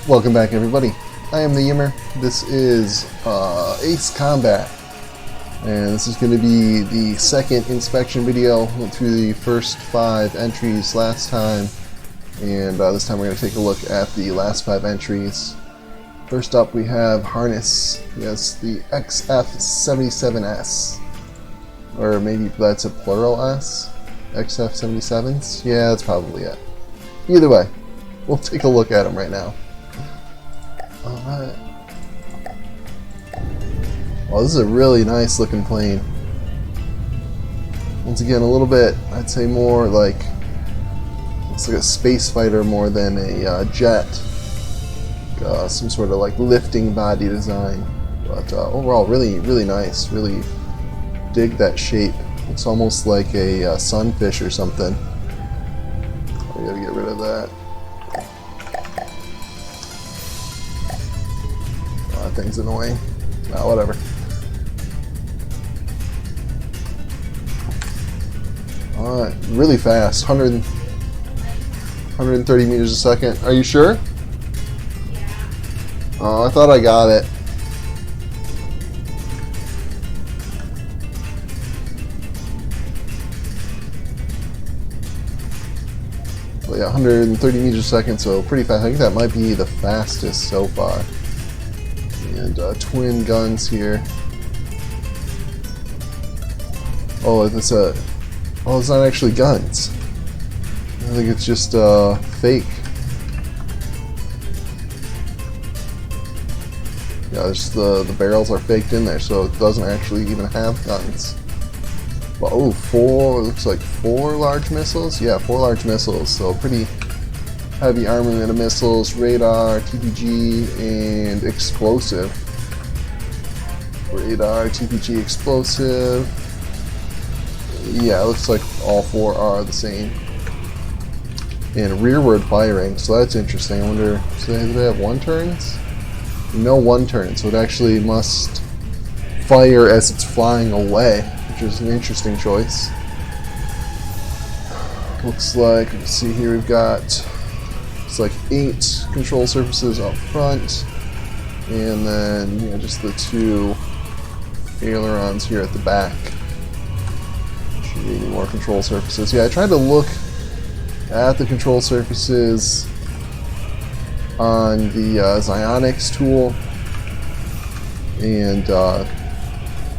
Welcome back, everybody. I am the Yimmer. This is Ace Combat, and this is going to be the second inspection video. Went through the first 5 entries last time, and this time we're going to take a look at the last 5 entries. First up, we have harness. Yes, the XF77S, or maybe that's a plural S. XF77s. Yeah, that's probably it. Either way, we'll take a look at them right now. Alright. Well, this is a really nice looking plane. Once again, a little bit, I'd say more like, it's like a space fighter more than a jet. Some sort of like lifting body design. But overall, really, really nice. Really dig that shape. Looks almost like a sunfish or something. I gotta get rid of that. That thing's annoying. Nah, whatever. Alright, really fast. 130 meters a second. Are you sure? Oh, I thought I got it. But yeah, 130 meters a second, so pretty fast. I think that might be the fastest so far. And twin guns here. Oh, it's not actually guns. I think it's just fake. Yeah, there's the barrels are faked in there, so it doesn't actually even have guns. But, oh, looks like 4 large missiles? Yeah, 4 large missiles, so pretty heavy armament of missiles, radar, TPG, and explosive. Radar, TPG, explosive. Yeah, it looks like all 4 are the same. And rearward firing, so that's interesting. I wonder, do they have 1 turns? No 1 turn, so it actually must fire as it's flying away, which is an interesting choice. Looks like, let's see here, we've got, it's like 8 control surfaces up front, and then just the 2 ailerons here at the back. Should be any more control surfaces. Yeah, I tried to look at the control surfaces on the Xionyx tool, and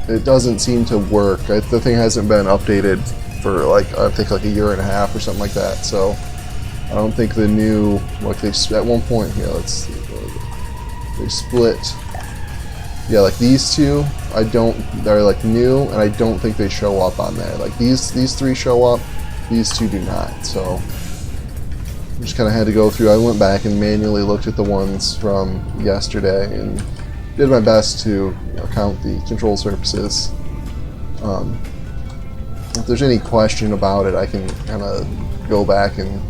it doesn't seem to work. The thing hasn't been updated for like, I think like a year and a half or something like that, so I don't think the new, like they, at one point here, let's see, they split, yeah, like these 2, they're like new, and I don't think they show up on there. Like these 3 show up, these 2 do not, so I just kind of had to go through. I went back and manually looked at the ones from yesterday and did my best to count the control surfaces. If there's any question about it, I can kind of go back and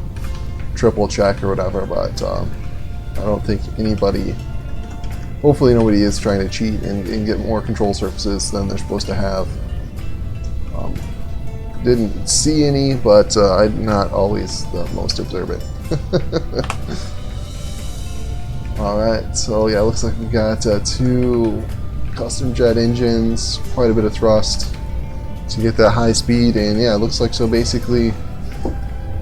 triple check or whatever, but I don't think anybody, hopefully nobody is trying to cheat and get more control surfaces than they're supposed to have. Didn't see any, but I'm not always the most observant. Alright, so yeah, looks like we got 2 custom jet engines, quite a bit of thrust to get that high speed, and yeah, it looks like, so basically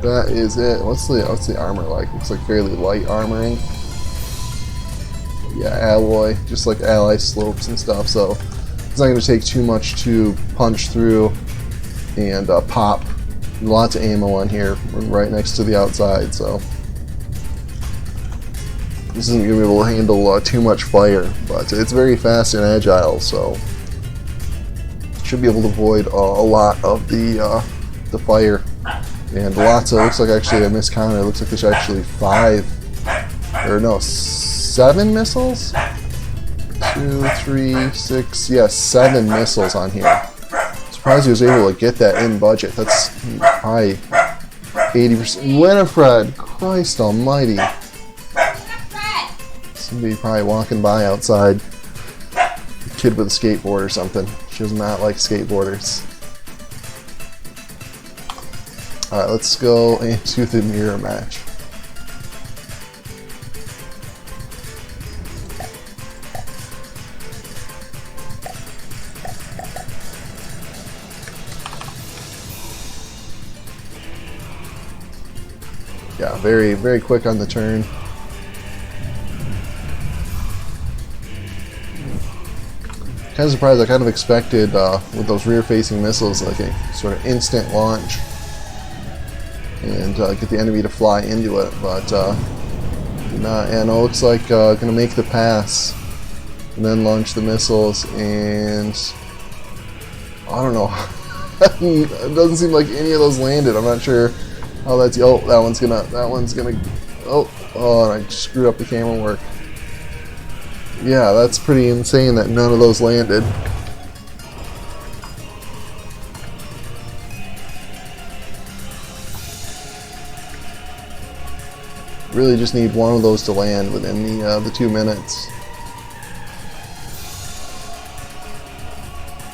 that is it. What's the armor like? Looks like fairly light armoring. Yeah, alloy, just like ally slopes and stuff, so it's not going to take too much to punch through and pop. Lots of ammo on here, right next to the outside, so this isn't going to be able to handle too much fire, but it's very fast and agile, so should be able to avoid a lot of the fire. And lots of, looks like actually I miscounted, it looks like there's actually 7 missiles? 2, 3, 6, yeah, 7 missiles on here. Surprised he was able to get that in budget. That's probably 80%. Winifred, Christ almighty. Somebody probably walking by outside. A kid with a skateboard or something. She does not like skateboarders. Alright, let's go into the mirror match. Yeah, very, very quick on the turn. Kind of surprised. I kind of expected with those rear-facing missiles like a sort of instant launch and get the enemy to fly into it, but not. And it looks like gonna make the pass and then launch the missiles, and I don't know. It doesn't seem like any of those landed. I'm not sure how that's. Oh, that one's gonna. Oh, and I screwed up the camera work. Yeah, that's pretty insane that none of those landed. Really just need one of those to land within the 2 minutes.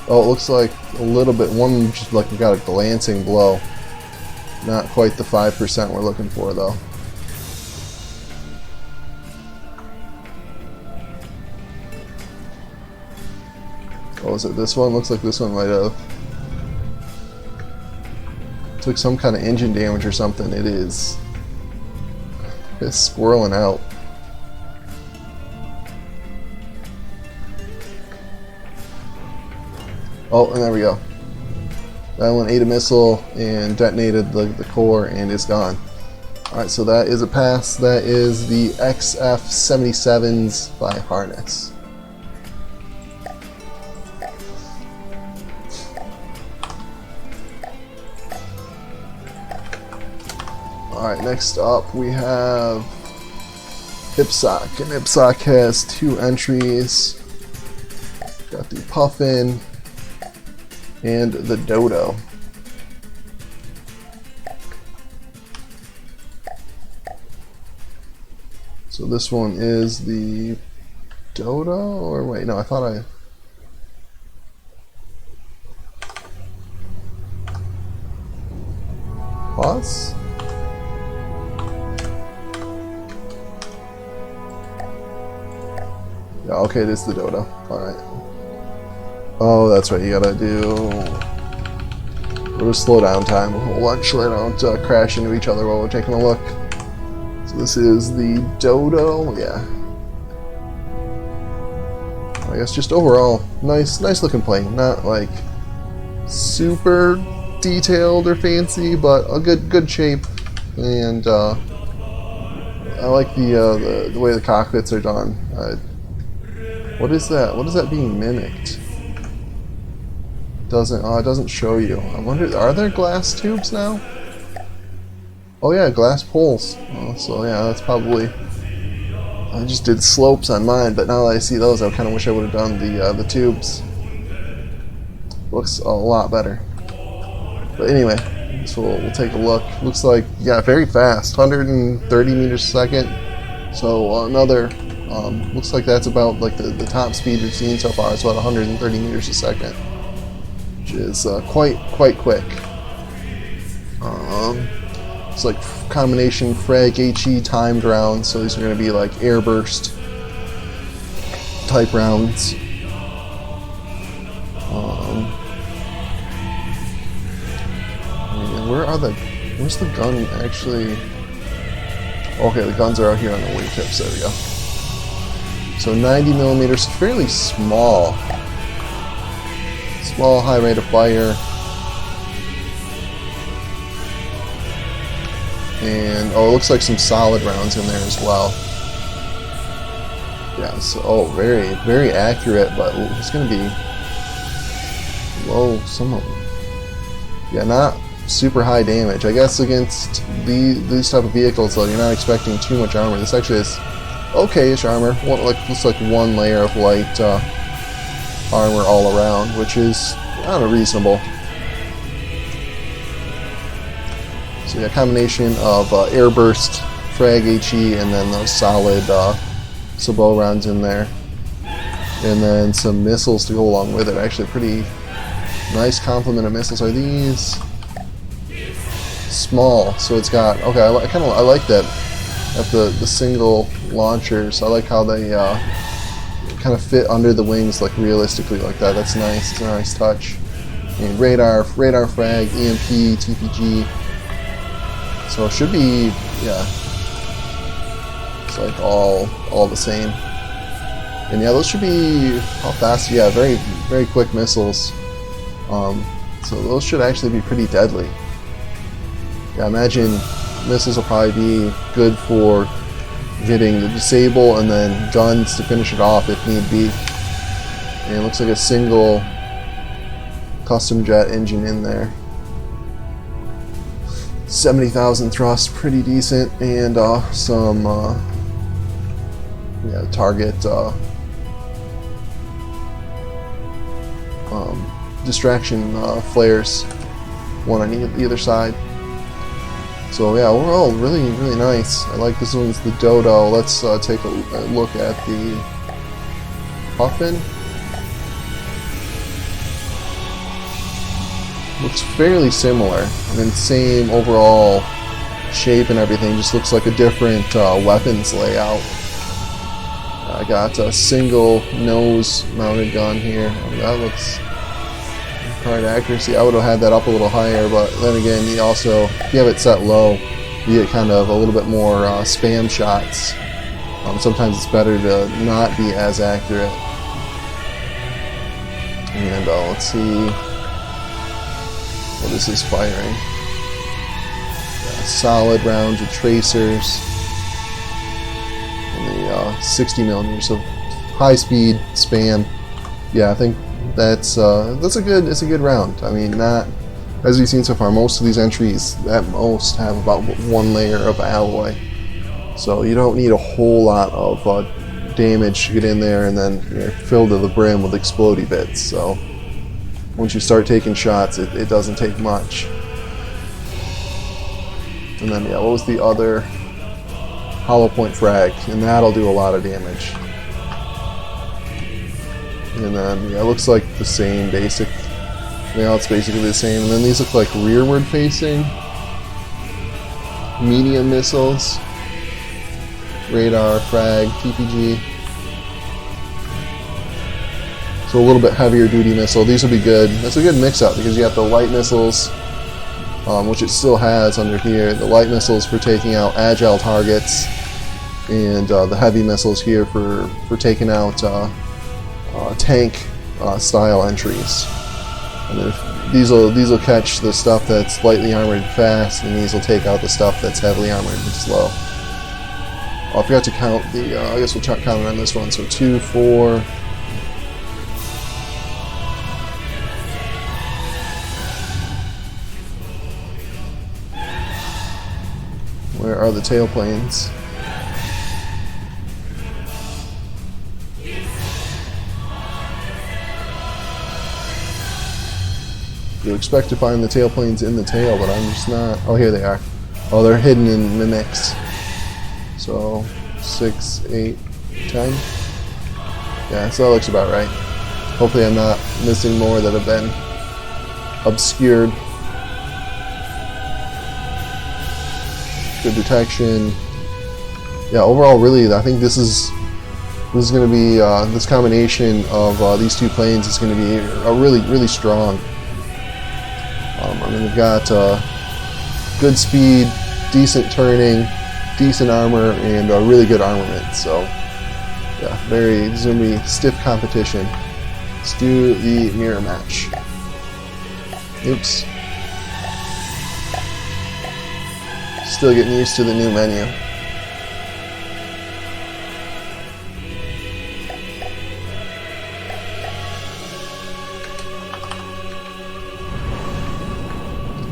Oh, it looks like a little bit. One just like got a glancing blow. Not quite the 5% we're looking for, though. Oh, is it this one? Looks like this one might have took some kind of engine damage or something. It is. It's swirling out. Oh, and there we go. That one ate a missile and detonated the core and is gone. Alright, so that is a pass. That is the XF-77s by Harness. Alright, next up we have IPSC, and IPSC has 2 entries. Got the Puffin and the Dodo. So this one is the Dodo, or wait, no, I thought I... Pause? Yeah, okay, it is the Dodo. Alright. Oh, that's right, you gotta do... We'll just slow down time a whole bunch so they don't crash into each other while we're taking a look. So this is the Dodo, yeah. I guess just overall, nice looking plane. Not like super detailed or fancy, but a good shape. And I like the way the cockpits are done. What is that? What is that being mimicked? It doesn't show you. I wonder, are there glass tubes now? Oh yeah, glass poles. Oh, so yeah, that's probably. I just did slopes on mine, but now that I see those, I kind of wish I would have done the tubes. Looks a lot better. But anyway, so we'll take a look. Looks like, yeah, very fast, 130 meters a second. So another. Looks like that's about like the top speed we've seen so far. It's about 130 meters a second, which is quite quick. It's like combination frag HE timed rounds, so these are going to be like airburst type rounds. Where's the gun actually? Okay, the guns are out here on the wingtips. There we go. So 90 millimeters, fairly small. Small, high rate of fire. And, oh, it looks like some solid rounds in there as well. Yeah, so, oh, very accurate, but it's going to be low, some of them. Yeah, not super high damage. I guess against these type of vehicles, though, you're not expecting too much armor. This actually is okay-ish armor. Looks like one layer of light armor all around, which is, I don't know, reasonable. So yeah, combination of airburst, frag HE, and then those solid sabot rounds in there. And then some missiles to go along with it. Actually, pretty nice complement of missiles. Are these small? So it's got, okay, I like that. At the single launchers, I like how they kind of fit under the wings like realistically like that. That's nice. It's a nice touch. And radar frag, EMP, TPG. So it should be yeah, it's like all the same. And yeah, those should be how fast? Yeah, very quick missiles. So those should actually be pretty deadly. Yeah, imagine missiles will probably be good for getting the disable and then guns to finish it off if need be. And it looks like a single custom jet engine in there. 70,000 thrust, pretty decent, and some yeah, target distraction flares, one on either side. So yeah, overall really nice. I like this one's the Dodo. Let's take a look at the Puffin. Looks fairly similar. I mean, same overall shape and everything, just looks like a different weapons layout. I got a single nose mounted gun here. That looks quite accuracy. I would have had that up a little higher, but then again, you also, if you have it set low, you get kind of a little bit more spam shots. Sometimes it's better to not be as accurate. And let's see what this is firing. Yeah, solid rounds with tracers. And the 60 millimeters, so high speed spam. Yeah, I think that's a good round. I mean, not as we've seen so far. Most of these entries at most have about one layer of alloy, so you don't need a whole lot of damage to get in there, and then you're filled to the brim with explodey bits. So once you start taking shots, it doesn't take much. And then yeah, what was the other? Hollow point frag, and that'll do a lot of damage. And then yeah, it looks like the same basic. Now it's basically the same. And then these look like rearward facing medium missiles, radar, frag, TPG. So a little bit heavier duty missile. These will be good. That's a good mix-up because you got the light missiles, which it still has under here. The light missiles for taking out agile targets, and the heavy missiles here for taking out tank style entries. And if these will catch the stuff that's lightly armored fast, and these will take out the stuff that's heavily armored and slow. Oh, I forgot to count the. I guess we'll count it on this one. So 2, 4. Where are the tailplanes? You expect to find the tailplanes in the tail, but I'm just not. Oh, here they are. Oh, they're hidden in the mix. So 6, 8, 10. Yeah, so that looks about right. Hopefully I'm not missing more that have been obscured. Good detection. Yeah, overall, really, I think this is going to be this combination of these two planes is going to be a really strong. I mean, we've got good speed, decent turning, decent armor, and really good armament. So, yeah, this is going to be stiff competition. Let's do the mirror match. Oops. Still getting used to the new menu.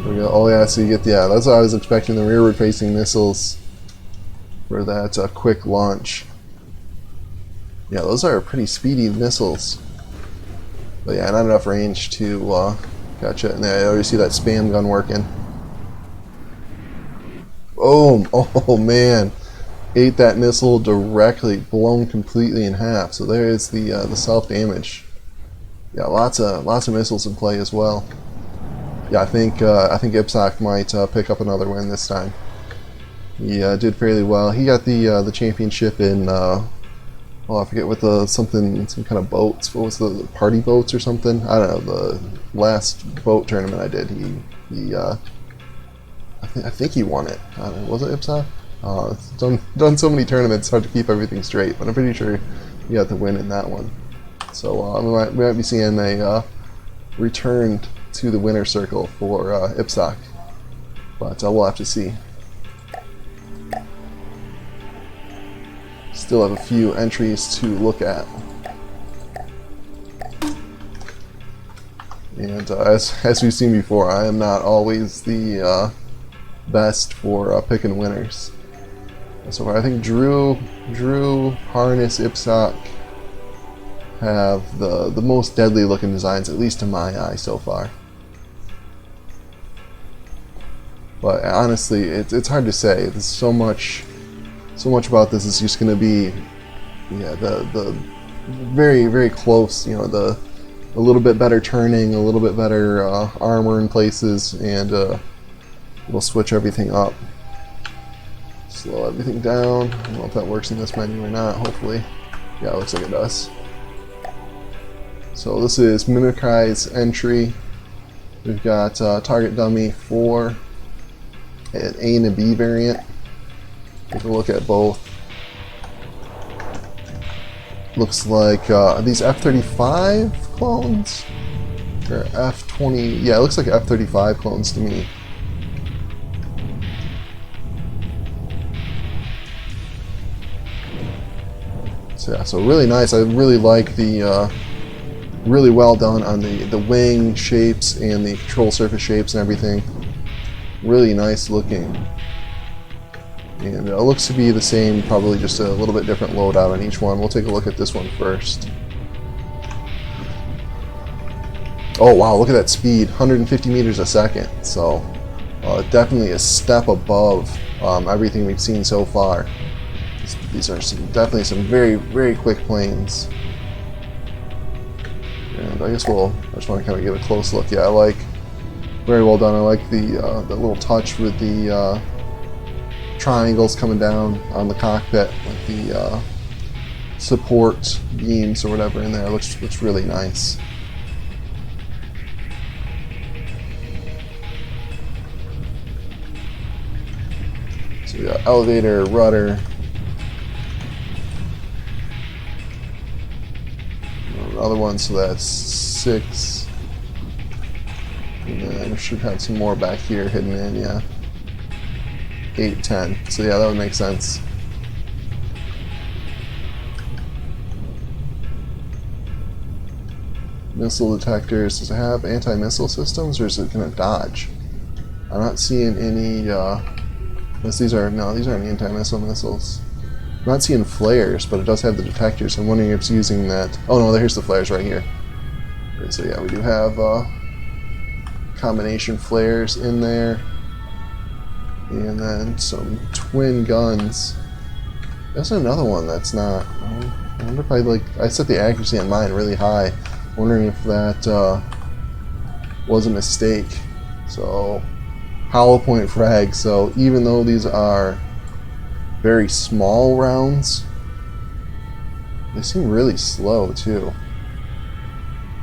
There we go. Oh yeah, so you get that's what I was expecting, the rearward facing missiles for that quick launch. Yeah, those are pretty speedy missiles. But yeah, not enough range to catch it. And I already see that spam gun working. Boom! Oh man, ate that missile directly, blown completely in half. So there is the self damage. Yeah, lots of missiles in play as well. Yeah, I think Ipsak might pick up another win this time. He did fairly well. He got the championship in I forget what some kind of boats. What was the party boats or something? I don't know. The last boat tournament I did, he I think he won it. I don't know, was it Ipsak? Done so many tournaments, hard to keep everything straight, but I'm pretty sure you got the win in that one. So we might be seeing a return to the winner circle for Ipsok, but we'll have to see. Still have a few entries to look at. And as we've seen before, I am not always the best for picking winners. So far, I think Drew, Harness, Ipsok have the most deadly looking designs, at least to my eye so far. But honestly, it's hard to say. There's so much about this is just going to be, yeah, the very, very close. You know, a little bit better turning, a little bit better armor in places, and it'll switch everything up. Slow everything down. I don't know if that works in this menu or not. Hopefully, yeah, it looks like it does. So this is Mimikai's entry. We've got target dummy 4, an A and a B variant. Take a look at both. Looks like are these F-35 clones? Or F-20? Yeah, it looks like F-35 clones to me. So yeah, so really nice. I really like the really well done on the wing shapes and the control surface shapes and everything. Really nice looking. And it looks to be the same, probably just a little bit different loadout on each one. We'll take a look at this one first. Oh wow, look at that speed, 150 meters a second. So definitely a step above everything we've seen so far. These are definitely some very, very quick planes. And I guess I just want to kind of get a close look. Yeah, I like, very well done. I like the little touch with the triangles coming down on the cockpit, like the support beams or whatever in there. It looks really nice. So we got elevator, rudder, another one, so that's 6. And then we should have some more back here hidden in, yeah. 8, 10. So yeah, that would make sense. Missile detectors. Does it have anti-missile systems, or is it going to dodge? I'm not seeing any. These aren't anti-missile missiles. I'm not seeing flares, but it does have the detectors. I'm wondering if it's using that. Oh no, here's the flares right here. Right, so yeah, we do have combination flares in there, and then some twin guns. There's another one that's not. I wonder if I set the accuracy on mine really high. Wondering if that was a mistake. So hollow point frag. So even though these are very small rounds, they seem really slow too.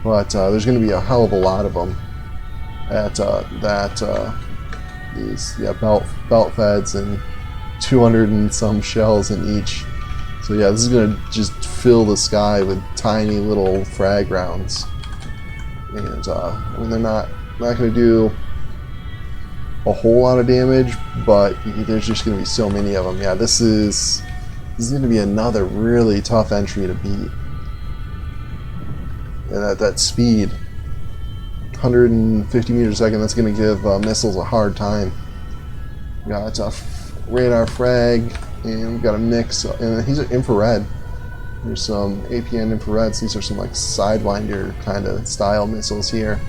But there's going to be a hell of a lot of them at these belt feds, and 200 and some shells in each. So yeah, this is going to just fill the sky with tiny little frag rounds. And I mean, they're not going to do a whole lot of damage, but there's just going to be so many of them. Yeah, this is going to be another really tough entry to beat. And that speed, 150 meters a second, that's going to give missiles a hard time. We got a radar frag, and we've got a mix, and these are infrared. There's some APN infrareds. These are some like Sidewinder kind of style missiles here,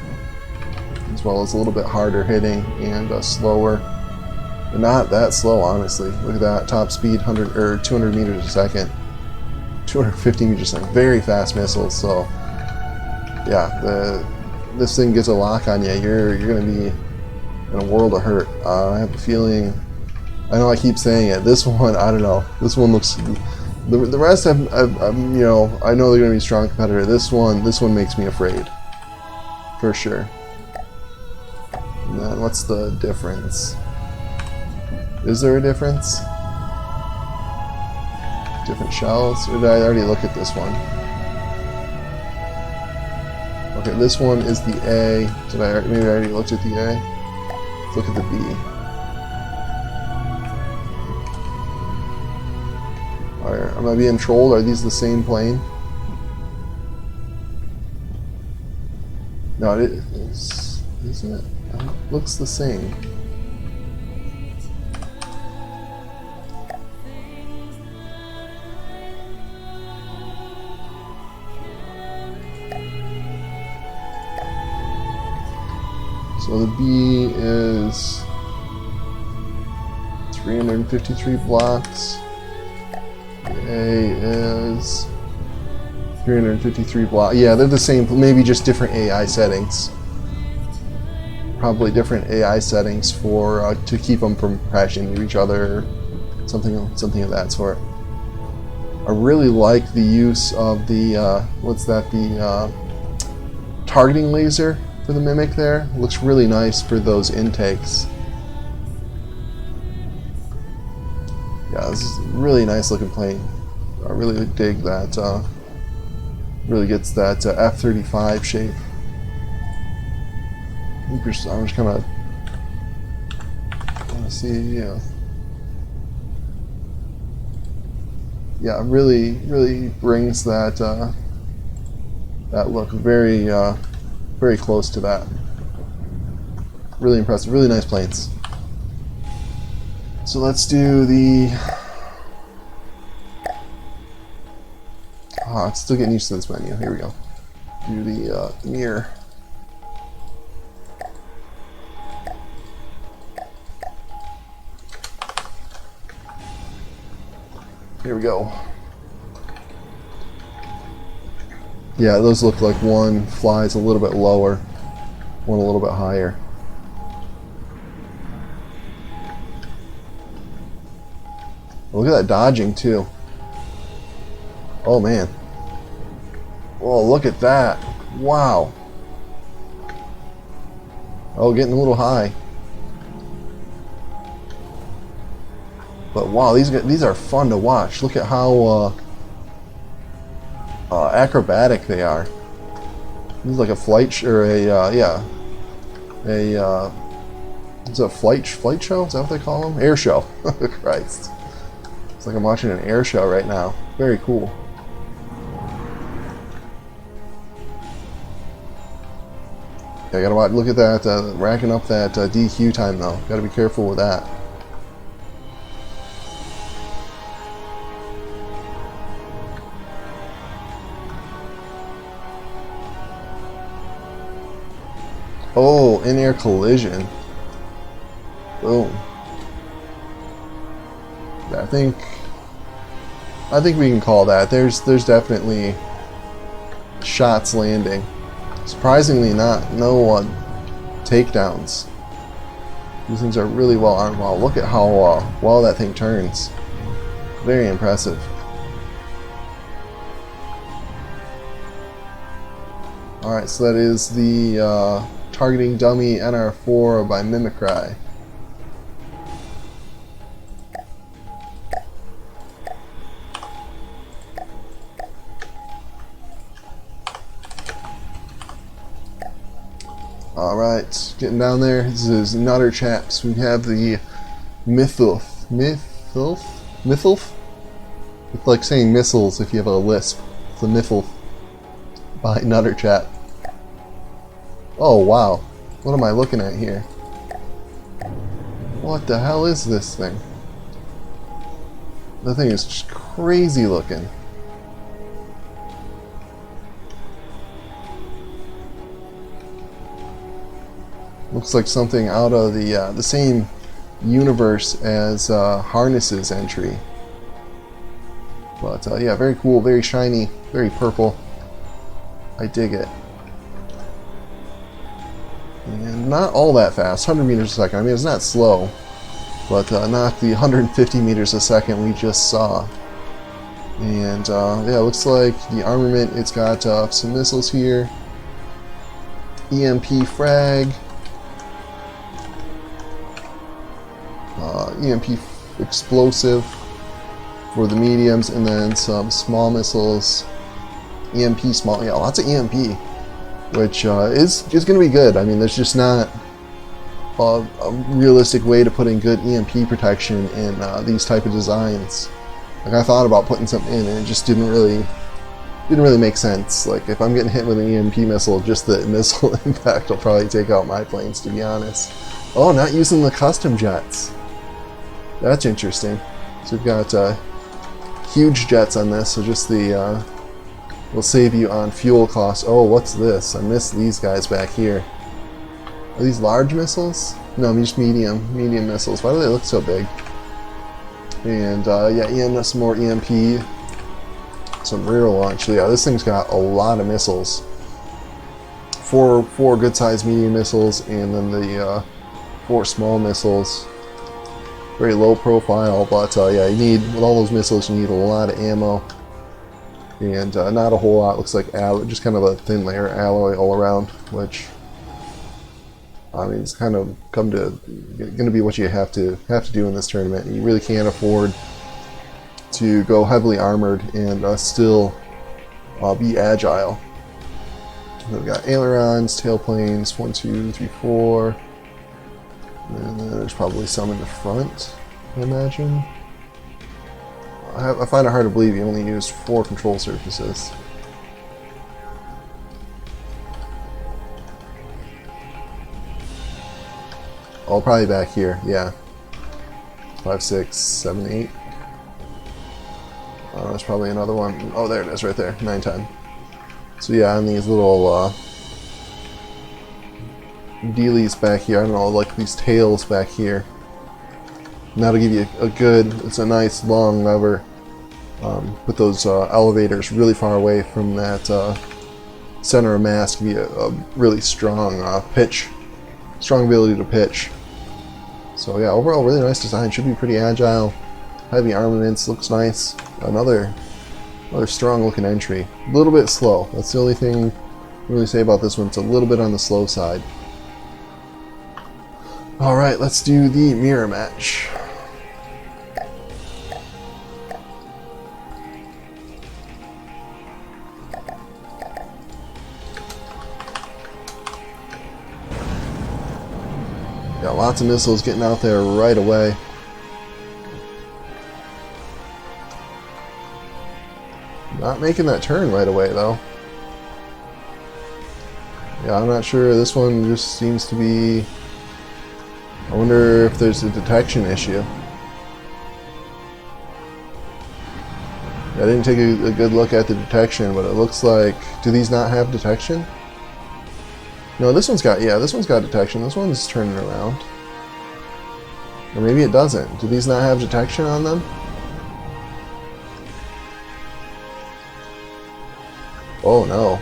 as well as a little bit harder hitting and slower, but not that slow, honestly. Look at that top speed, 100 or 200 meters a second, 250 meters a second. Very fast missiles. So yeah, this thing gets a lock on you, you're going to be in a world of hurt. I have a feeling. I know I keep saying it. This one, I don't know. This one looks. The rest, I know they're going to be a strong competitor. This one makes me afraid, for sure. And then what's the difference? Is there a difference? Different shells. Or did I already look at this one? Okay, this one is the A. Maybe I already looked at the A? Let's look at the B. Am I being trolled? Are these the same plane? No, it is. Isn't it? It looks the same. So the B is 353 blocks. The A is 353 blocks. Yeah, they're the same, maybe just different AI settings. Probably different AI settings for to keep them from crashing into each other, something of that sort. I really like the use of the the targeting laser for the Mimic there. Looks really nice for those intakes. Yeah, this is a really nice looking plane. I really dig that. Really gets that F-35 shape. I'm just kind of want to see, yeah, really brings that that look very very close to that. Really impressive, really nice planes. So let's do the. I'm still getting used to this menu. Here we go. Do the mirror. Here we go. Yeah, those look like one flies a little bit lower, one a little bit higher. Look at that dodging too. Oh man. Oh, look at that. Wow. Oh, getting a little high. But wow, these are fun to watch. Look at how acrobatic they are. This is like a flight or a is it a flight show? Is that what they call them? Air show. Christ. It's like I'm watching an air show right now. Very cool. Yeah, I gotta watch, look at that, racking up that DQ time though. Gotta be careful with that. Oh, in-air collision. Boom. I think we can call that. There's definitely shots landing. Surprisingly, no takedowns. These things are really well armed. Wow, look at how well that thing turns. Very impressive. Alright, so that is the targeting dummy NR4 by Mimicry. Alright, getting down there. This is Nutter Chaps. We have the Mythulf. It's like saying missiles if you have a lisp. It's the Mythulf by Nutter Chap. Oh wow, what am I looking at here? What the hell is this thing? The thing is just crazy looking. Looks like something out of the same universe as Harness's entry. But yeah, very cool, very shiny, very purple. I dig it. And not all that fast, 100 meters a second. I mean, it's not slow, but not the 150 meters a second we just saw. And yeah, it looks like the armament, it's got some missiles here. EMP frag. EMP explosive. for the mediums, and then some small missiles. EMP small, yeah, lots of EMP, which is going to be good. I mean, there's just not a realistic way to put in good EMP protection in these type of designs. Like, I thought about putting something in, and it just didn't really make sense. Like, if I'm getting hit with an EMP missile, just the missile impact will probably take out my planes, to be honest. Oh, not using the custom jets. That's interesting. So we've got huge jets on this, so just the will save you on fuel costs. Oh, what's this? I missed these guys back here. Are these large missiles? No, just medium missiles. Why do they look so big? And yeah, some more EMP, some rear launch. Yeah, this thing's got a lot of missiles. Four good-sized medium missiles, and then the 4 small missiles. Very low profile, but yeah, you need, with all those missiles, you need a lot of ammo. And not a whole lot. Looks like alloy, just kind of a thin layer of alloy all around, which I mean, it's kind of going to be what you have to do in this tournament. You really can't afford to go heavily armored and still be agile. We've got ailerons, tailplanes, 1, 2, 3, 4, and then there's probably some in the front, I imagine. I find it hard to believe you only used 4 control surfaces. Oh, probably back here, yeah. 5, 6, 7, 8. There's probably another one. Oh, there it is, right there, 9, 10. So yeah, on these little dealies back here, I don't know, like these tails back here. And that'll give you a good, it's a nice long lever. Put those elevators really far away from that center of mass, give you a really strong pitch, strong ability to pitch. So yeah, overall really nice design. Should be pretty agile. Heavy armaments, looks nice. Another strong looking entry. A little bit slow. That's the only thing I can really say about this one. It's a little bit on the slow side. Alright, let's do the mirror match. Got lots of missiles getting out there right away. Not making that turn right away though. Yeah, I'm not sure. This one just seems to be... I wonder if there's a detection issue. I didn't take a good look at the detection, but it looks like... Do these not have detection? No, this one's got... Yeah, this one's got detection. This one's turning around. Or maybe it doesn't. Do these not have detection on them? Oh no.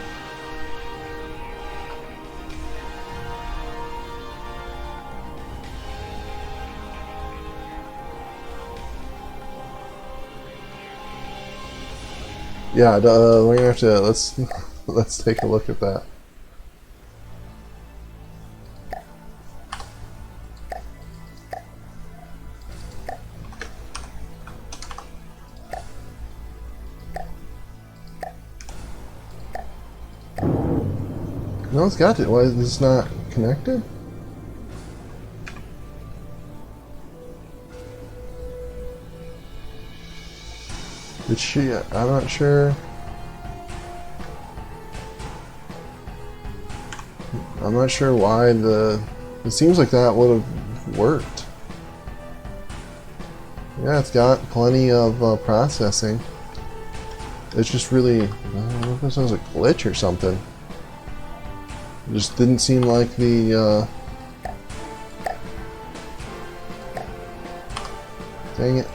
Yeah, we're gonna have to let's take a look at that. No, it's got it. Why is this not connected? Did she? I'm not sure. I'm not sure why the... It seems like that would have worked. Yeah, it's got plenty of processing. It's just really... I don't know if this was a glitch or something. It just didn't seem like the... Dang it.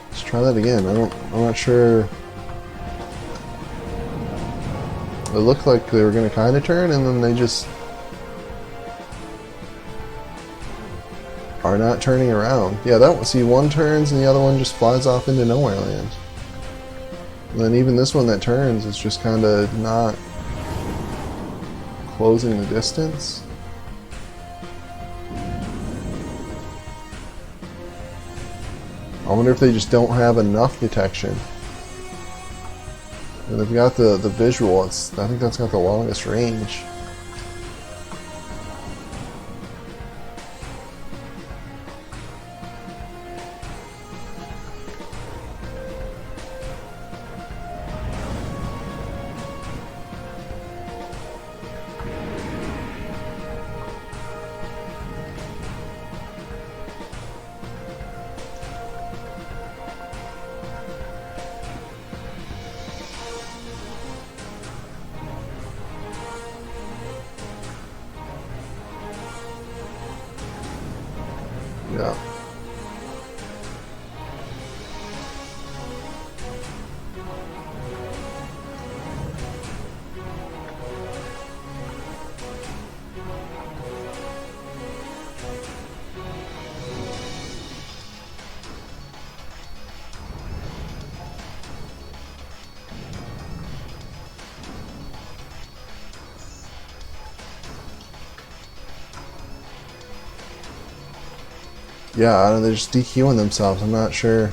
Let's try that again. I'm not sure... It looked like they were going to kind of turn, and then they just are not turning around. Yeah, that one. See, one turns and the other one just flies off into nowhere land. And then even this one that turns is just kind of not closing the distance. I wonder if they just don't have enough detection. And they've got the visual. I think that's got the longest range. Yeah. Yeah, they're just DQing themselves. I'm not sure.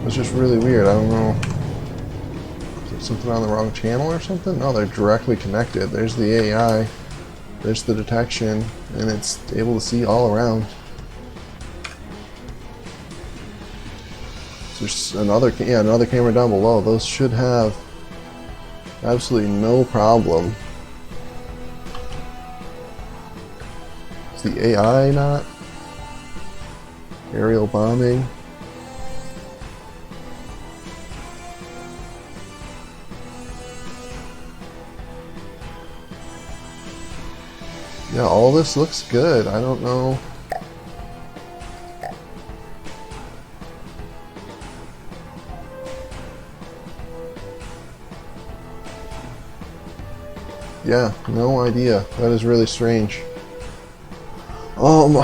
It's just really weird. I don't know. Is there something on the wrong channel or something? No, they're directly connected. There's the AI. There's the detection, and it's able to see all around. There's another camera down below. Those should have absolutely no problem. Is the AI not? Aerial bombing. Yeah, all this looks good. I don't know. Yeah, no idea. That is really strange. I don't know.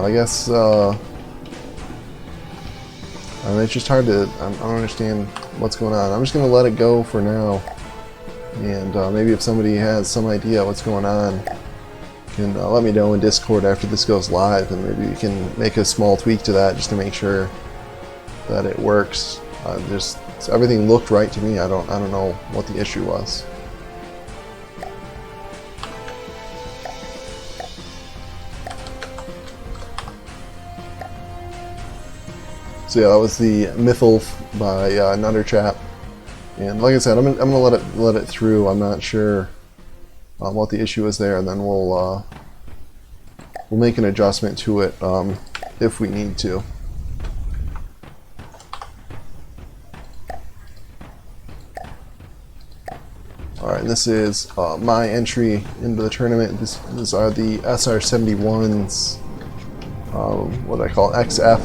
I guess I mean, it's just hard to. I don't understand what's going on. I'm just gonna let it go for now, and maybe if somebody has some idea what's going on, can let me know in Discord after this goes live, and maybe we can make a small tweak to that just to make sure that it works. Everything looked right to me. I don't know what the issue was. So yeah, that was the Mythulf by Nutterchap, and like I said, I'm gonna let it through. I'm not sure what the issue is there, and then we'll make an adjustment to it if we need to. Alright, this is my entry into the tournament. These are the SR-71's, what do I call it, XF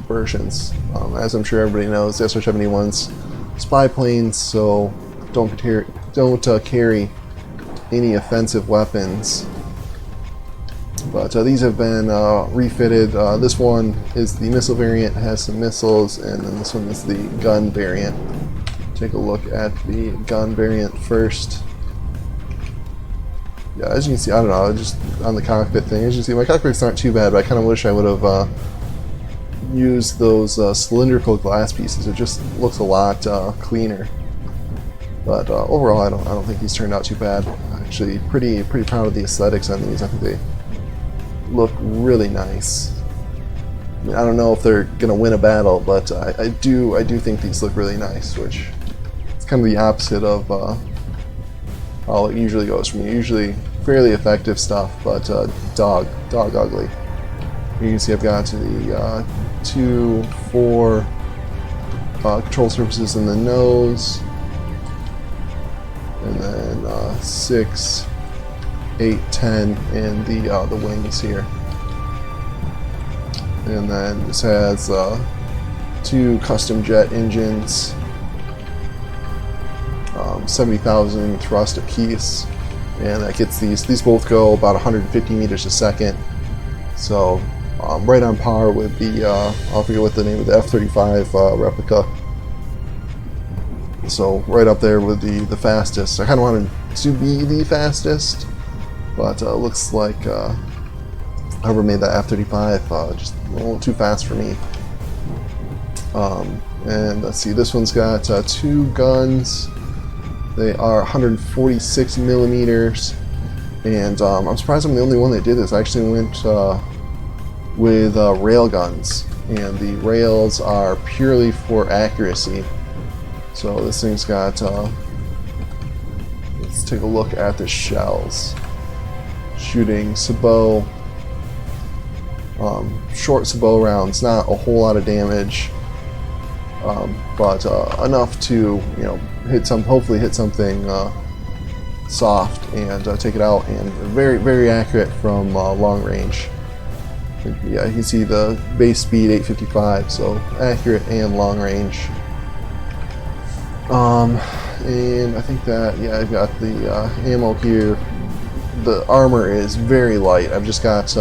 versions. As I'm sure everybody knows, the SR-71's spy planes, so don't carry any offensive weapons. But these have been refitted. This one is the missile variant, has some missiles, and then this one is the gun variant. Take a look at the gun variant first. Yeah, as you can see, I don't know, just on the cockpit thing, as you can see, my cockpits aren't too bad, but I kind of wish I would have used those cylindrical glass pieces. It just looks a lot cleaner. But overall, I don't think these turned out too bad. Actually, pretty proud of the aesthetics on these. I think they look really nice. I mean, I don't know if they're gonna win a battle, but I do think these look really nice, which is kind of the opposite of how it usually goes for me. Usually fairly effective stuff, but dog ugly. You can see I've got the 2, 4 control surfaces in the nose, and then 6, 8, 10 in the wings here. And then this has 2 custom jet engines, 70,000 thrust apiece, and that gets these both go about 150 meters a second, So right on par with the I forget what the name of the F-35 replica. So right up there with the fastest. I kind of wanted to be the fastest, but looks like whoever made that F-35 just a little too fast for me. And let's see, this one's got 2 guns. They are 146 millimeters, and I'm surprised I'm the only one that did this. I actually went with rail guns, and the rails are purely for accuracy. So this thing's got, let's take a look at the shells. Shooting Sabot, short Sabot rounds, not a whole lot of damage, but enough to, hopefully hit something soft and take it out, and very, very accurate from long range. Yeah, you can see the base speed 855, so accurate and long range. And I think that, yeah, I've got the ammo here. The armor is very light. I've just got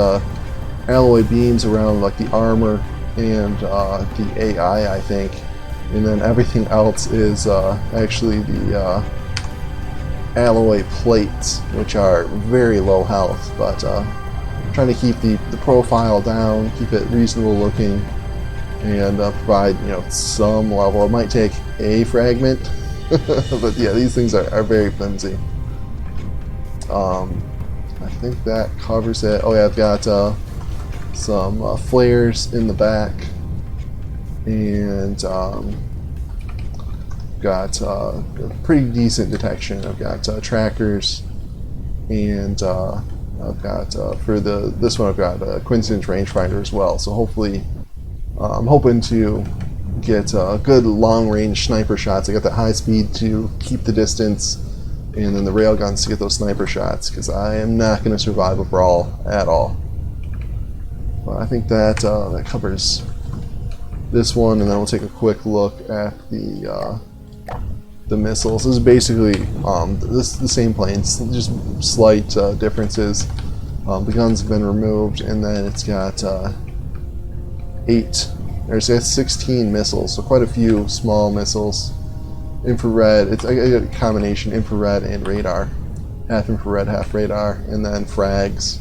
alloy beams around like the armor and the AI, I think, and then everything else is actually the alloy plates, which are very low health, but trying to keep the profile down, keep it reasonable looking, and provide some level. It might take a fragment, but yeah, these things are very flimsy. I think that covers it. Oh yeah, I've got some flares in the back, and got pretty decent detection. I've got trackers, and I've got for this one I've got a Quinton's rangefinder as well. So hopefully, I'm hoping to get good long-range sniper shots. I got that high speed to keep the distance, and then the railguns to get those sniper shots, because I am not going to survive a brawl at all. But I think that that covers this one, and then we'll take a quick look at the missiles. This is basically the same planes, just slight differences. The guns have been removed, and then it's got 16 missiles, so quite a few small missiles. Infrared, it's a combination infrared and radar, half infrared, half radar, and then frags,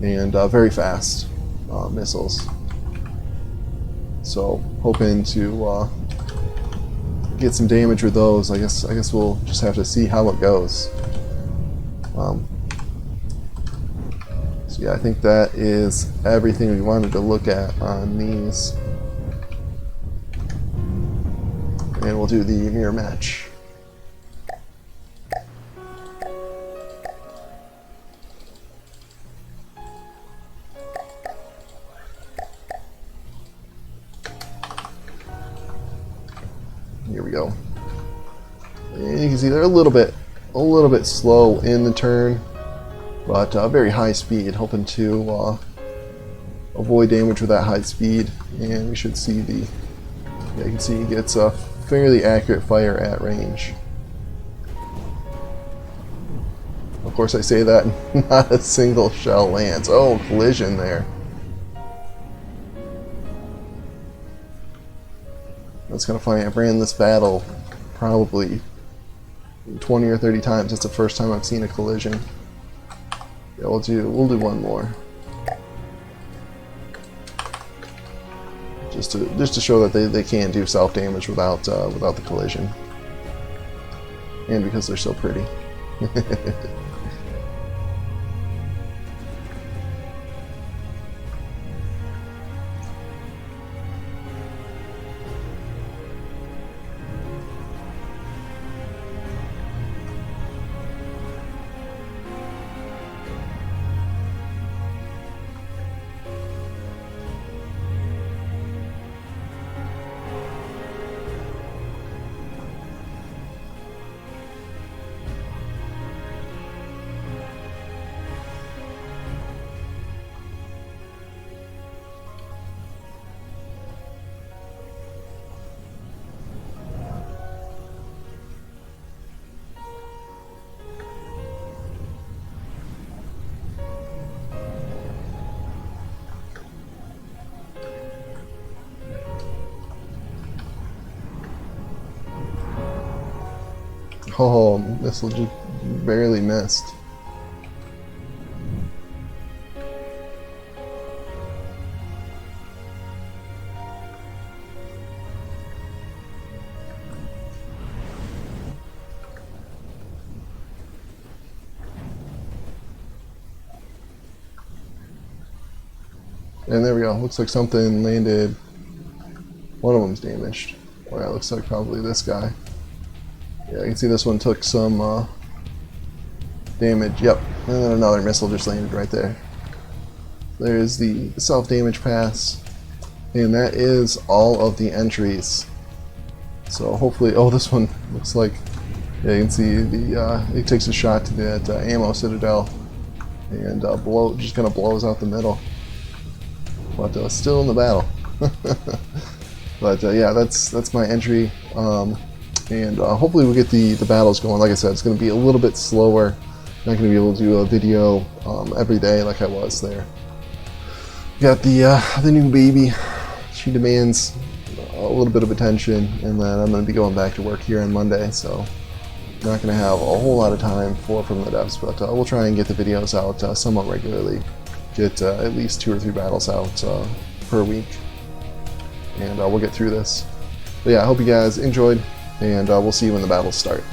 and very fast missiles. So hoping to get some damage with those. I guess we'll just have to see how it goes. So yeah, I think that is everything we wanted to look at on these. And we'll do the mirror match. Here we go. And you can see they're a little bit slow in the turn, but very high speed, hoping to avoid damage with that high speed. And we should see the, yeah, you can see he gets a fairly accurate fire at range. Of course I say that, not a single shell lands. Oh, collision there. That's kind of funny. I've ran this battle probably 20 or 30 times. It's the first time I've seen a collision. Yeah, we'll do one more. Just to show that they can do self-damage without the collision. And because they're so pretty. Oh, missile just barely missed. And there we go. Looks like something landed. One of them's damaged. Oh yeah, looks like probably this guy. Yeah, you can see this one took some damage. Yep. And then another missile just landed right there. There's the self-damage pass. And that is all of the entries. So hopefully, oh, this one looks like, yeah, you can see the it takes a shot to that ammo citadel, and just kind of blows out the middle. But still in the battle. But yeah, that's my entry, and hopefully we'll get the battles going. Like I said, it's going to be a little bit slower. Not going to be able to do a video every day like I was there. Got the new baby. She demands a little bit of attention, and then I'm going to be going back to work here on Monday, so not going to have a whole lot of time for From the Depths, but we'll try and get the videos out somewhat regularly. Get at least 2 or 3 battles out per week, and we'll get through this. But yeah, I hope you guys enjoyed, and we'll see you when the battles start.